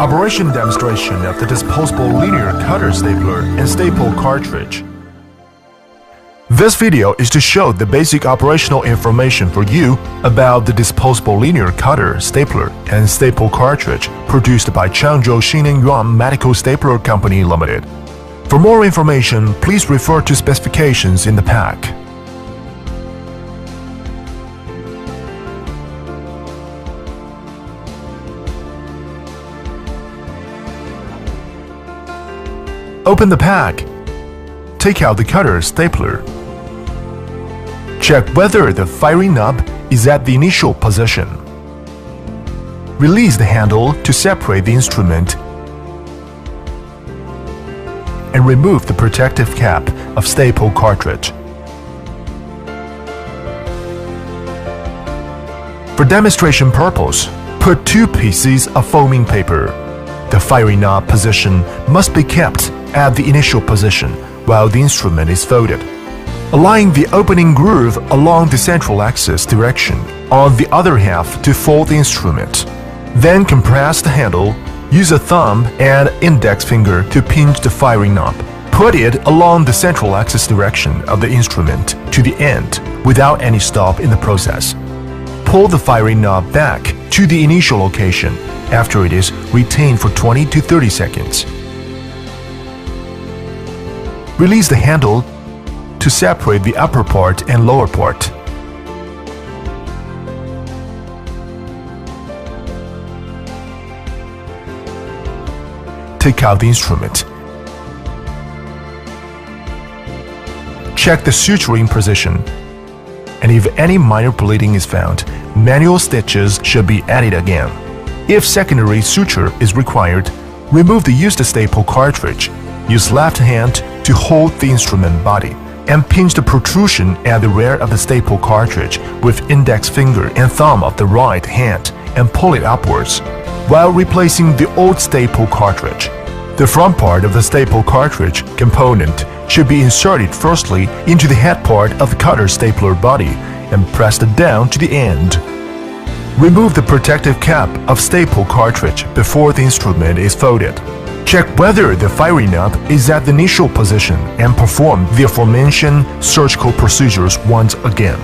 Operation demonstration of the disposable linear cutter stapler and staple cartridge. This video is to show the basic operational information for you about the disposable linear cutter, stapler, and staple cartridge produced by Changzhou Xinyuan Medical Stapler Company Limited. For more information, please refer to specifications in the pack. Open the pack. Take out the cutter stapler. Check whether the firing knob is at the initial position. Release the handle to separate the instrument and remove the protective cap of staple cartridge. For demonstration purpose, put 2 pieces of foaming paper. The firing knob position must be kept at the initial position while the instrument is folded. Align the opening groove along the central axis direction on the other half to fold the instrument. Then compress the handle. Use a thumb and index finger to pinch the firing knob. Put it along the central axis direction of the instrument to the end without any stop in the process. Pull the firing knob back to the initial location after it is retained for 20 to 30 seconds. Release the handle to separate the upper part and lower part. Take out the instrument. Check the suturing position, and if any minor bleeding is found, manual stitches should be added again. If secondary suture is required, remove the used staple cartridge. Use left hand to hold the instrument body and pinch the protrusion at the rear of the staple cartridge with index finger and thumb of the right hand and pull it upwards while replacing the old staple cartridge. The front part of the staple cartridge component should be inserted firstly into the head part of the cutter stapler body and pressed down to the end. Remove the protective cap of staple cartridge before the instrument is folded. Check whether the firing knob is at the initial position and perform the aforementioned surgical procedures once again.